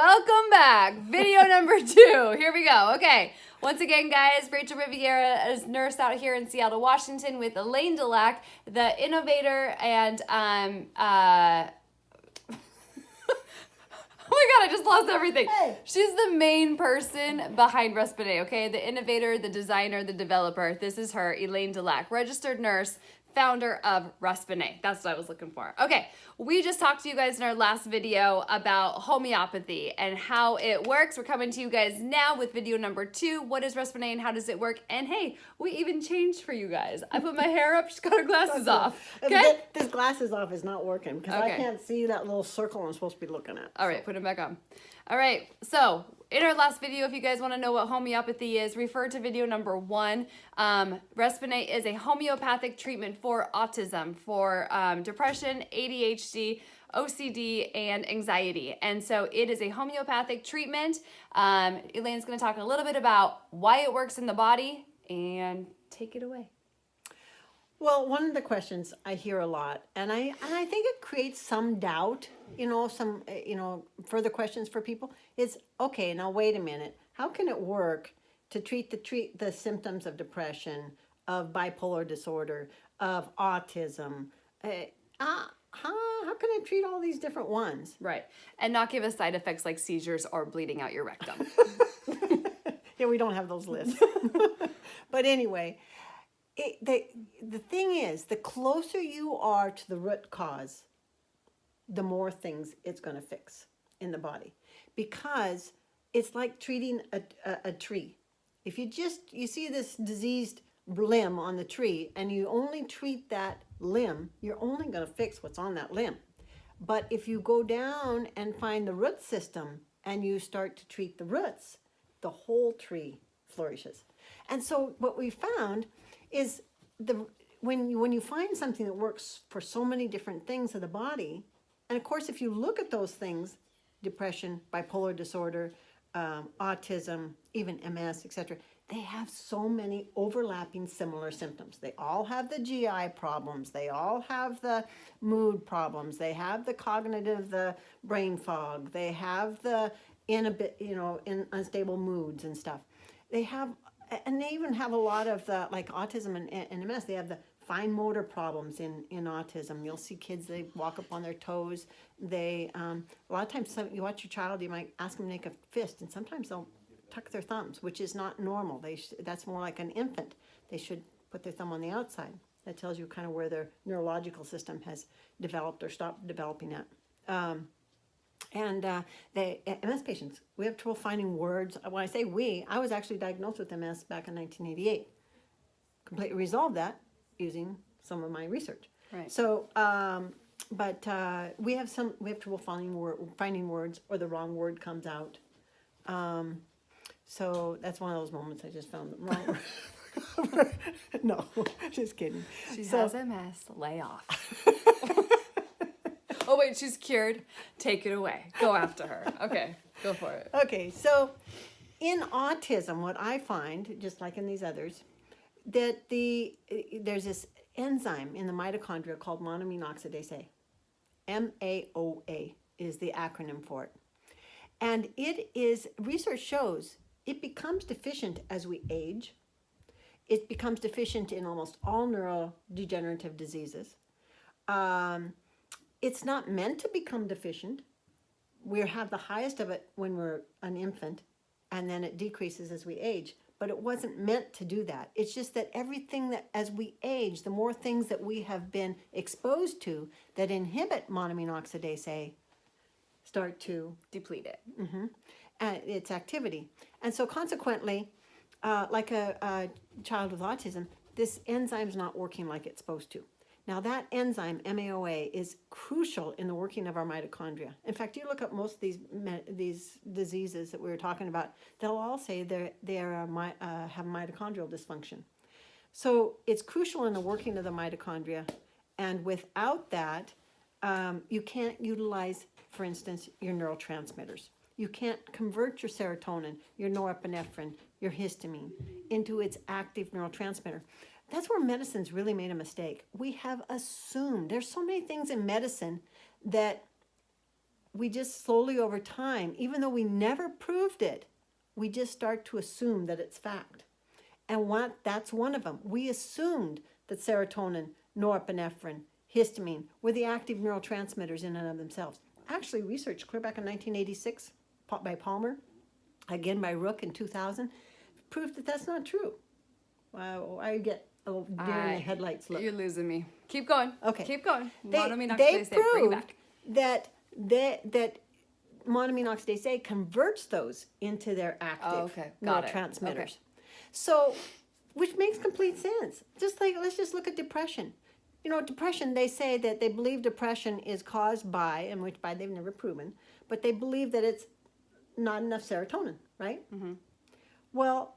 Welcome back. Video number 2. Here we go. Okay. Once again, guys, Rachel Riviera is nurse out here in Seattle, Washington with Elaine Delac, the innovator and oh my God, I just lost everything. Hey. She's the main person behind Respen-A, okay? The innovator, the designer, the developer. This is her, Elaine Delac, registered nurse, founder of Respen-A. That's what I was looking for. Okay, we just talked to you guys in our last video about homeopathy and how it works. We're coming to you guys now with video number 2. What is Respen-A and how does it work? And hey, we even changed for you guys. I put my hair up, she's got her glasses off. Okay? This glasses off is not working because Okay. I can't see that little circle I'm supposed to be looking at. All right, put them back on. All right, so in our last video, if you guys want to know what homeopathy is, refer to video number 1. Respen-A is a homeopathic treatment for autism, for depression, ADHD, OCD, and anxiety. And so it is a homeopathic treatment. Elaine's going to talk a little bit about why it works in the body and take it away. Well, one of the questions I hear a lot, and I think it creates some doubt, some further questions for people, is, okay, now wait a minute. How can it work to treat the symptoms of depression, of bipolar disorder, of autism? How can it treat all these different ones? Right, and not give us side effects like seizures or bleeding out your rectum. Yeah, we don't have those lists. But anyway, the thing is, the closer you are to the root cause, the more things it's going to fix in the body. Because it's like treating a tree. If you see this diseased limb on the tree and you only treat that limb, you're only going to fix what's on that limb. But if you go down and find the root system and you start to treat the roots, the whole tree flourishes. And so what we found is when you find something that works for so many different things of the body, and of course if you look at those things, depression, bipolar disorder, autism, even MS, etc., they have so many overlapping similar symptoms. They all have the GI problems, they all have the mood problems, they have the cognitive, the brain fog, they have the in unstable moods and stuff. And they even have a lot of the, like autism and MS, they have the fine motor problems in autism. You'll see kids, they walk up on their toes. They, a lot of times, you watch your child, you might ask them to make a fist, and sometimes they'll tuck their thumbs, which is not normal. That's more like an infant. They should put their thumb on the outside. That tells you kind of where their neurological system has developed or stopped developing at. MS patients, we have trouble finding words. When I say we, I was actually diagnosed with MS back in 1988. Completely resolved that using some of my research. Right. So, we have trouble finding words, or the wrong word comes out. So that's one of those moments I just found the wrong word. No, just kidding. She has MS, lay off. Oh wait, she's cured. Take it away. Go after her. Okay, go for it. Okay, so in autism, what I find, just like in these others, that there's this enzyme in the mitochondria called monoamine oxidase A. MAOA is the acronym for it. And research shows it becomes deficient as we age. It becomes deficient in almost all neurodegenerative diseases. It's not meant to become deficient. We have the highest of it when we're an infant, and then it decreases as we age. But it wasn't meant to do that. It's just that everything that, as we age, the more things that we have been exposed to that inhibit monoamine oxidase A start to Deplete it. its activity. And so consequently, like a child with autism, this enzyme's not working like it's supposed to. Now that enzyme, MAOA, is crucial in the working of our mitochondria. In fact, you look up most of these diseases that we were talking about, they'll all say they have mitochondrial dysfunction. So it's crucial in the working of the mitochondria, and without that, you can't utilize, for instance, your neurotransmitters. You can't convert your serotonin, your norepinephrine, your histamine into its active neurotransmitter. That's where medicine's really made a mistake. We have assumed, there's so many things in medicine that we just slowly over time, even though we never proved it, we just start to assume that it's fact. And that's one of them. We assumed that serotonin, norepinephrine, histamine were the active neurotransmitters in and of themselves. Actually, research clear back in 1986 by Palmer, again by Rook in 2000, proved that that's not true. Wow, I get a little deer in the headlights look. You're losing me. Keep going. Okay. Keep going. They Monoamine oxidase A, bring it proved back. that monoamine oxidase A converts those into their active Got it. neurotransmitters. Okay. So, which makes complete sense. Just like, let's just look at depression. You know, depression, they say that they believe depression is caused by, and which by they've never proven, but they believe that it's not enough serotonin, right? Mm-hmm. Well,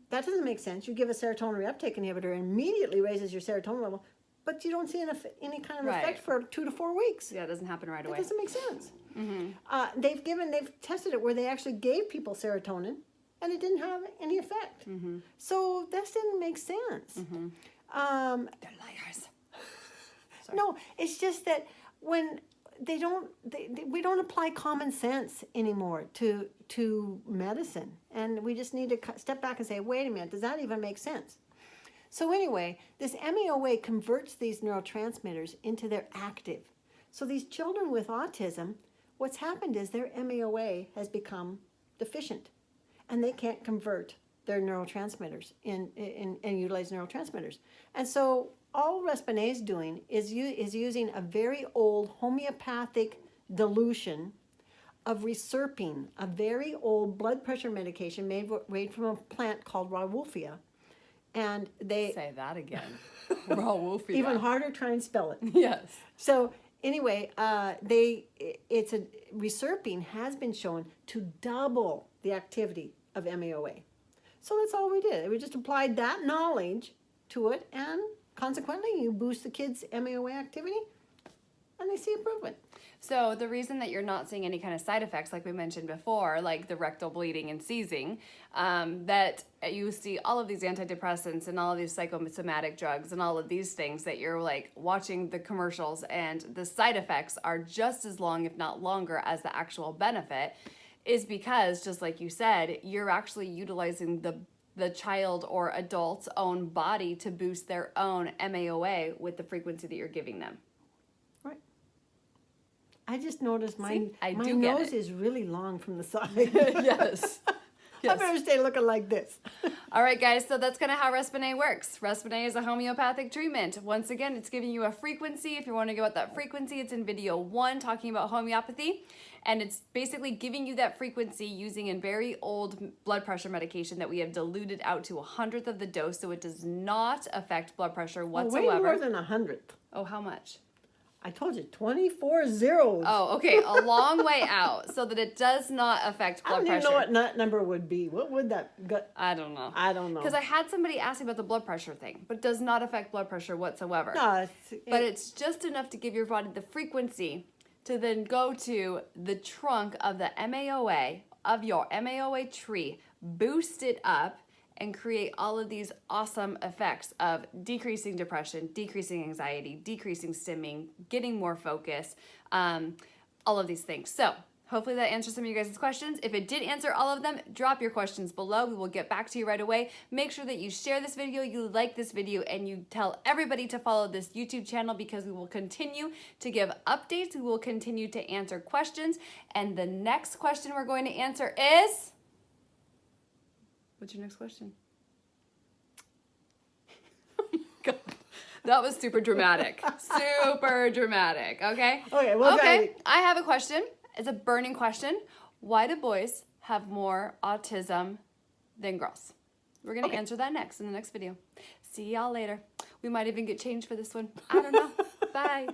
that doesn't make sense. You give a serotonin reuptake inhibitor, and immediately raises your serotonin level, but you don't see any kind of effect for 2 to 4 weeks. Yeah, it doesn't happen right away. It doesn't make sense. Mm-hmm. They've tested it where they actually gave people serotonin, and it didn't have any effect. Mm-hmm. So this didn't make sense. Mm-hmm. They're liars. No, it's just that when we don't apply common sense anymore to medicine, and we just need to step back and say, wait a minute, does that even make sense? So anyway, this MAOA converts these neurotransmitters into their active. So these children with autism, what's happened is their MAOA has become deficient, and they can't convert their neurotransmitters and utilize neurotransmitters. And so all Respen-A is doing is using a very old homeopathic dilution of Respen, a very old blood pressure medication made from a plant called Rauwolfia. And they say that again. Rauwolfia. Even harder, try and spell it. Yes. So anyway, Respen has been shown to double the activity of MAOA. So that's all we did. We just applied that knowledge to it, and consequently, you boost the kids' MAOA activity, and they see improvement. So the reason that you're not seeing any kind of side effects, like we mentioned before, like the rectal bleeding and seizing, that you see all of these antidepressants and all of these psychosomatic drugs and all of these things that you're like watching the commercials, and the side effects are just as long, if not longer, as the actual benefit, is because, just like you said, you're actually utilizing the child or adult's own body to boost their own MAOA with the frequency that you're giving them. Right. I just noticed my nose nose is really long from the side. Yes. I better stay looking like this. All right, guys, so that's kind of how Respen-A works. Respen-A is a homeopathic treatment. Once again, it's giving you a frequency. If you want to go about that frequency, it's in video 1 talking about homeopathy. And it's basically giving you that frequency using a very old blood pressure medication that we have diluted out to 100th of the dose, so it does not affect blood pressure whatsoever. Way more than 100th. Oh, how much? I told you, 24 zeros. Oh, okay, a long way out, so that it does not affect blood pressure. I don't even know what that number would be. What would that? I don't know. I don't know. Because I had somebody ask me about the blood pressure thing, but it does not affect blood pressure whatsoever. No, but it's just enough to give your body the frequency to then go to the trunk of the MAOA, of your MAOA tree, boost it up, and create all of these awesome effects of decreasing depression, decreasing anxiety, decreasing stimming, getting more focus, all of these things. So hopefully that answers some of you guys' questions. If it did answer all of them, drop your questions below. We will get back to you right away. Make sure that you share this video, you like this video, and you tell everybody to follow this YouTube channel, because we will continue to give updates. We will continue to answer questions. And the next question we're going to answer is... What's your next question? Oh my God. That was super dramatic. Super dramatic, okay? Okay, well, okay, I have a question. It's a burning question. Why do boys have more autism than girls? We're going to answer that next in the next video. See y'all later. We might even get changed for this one. I don't know. Bye.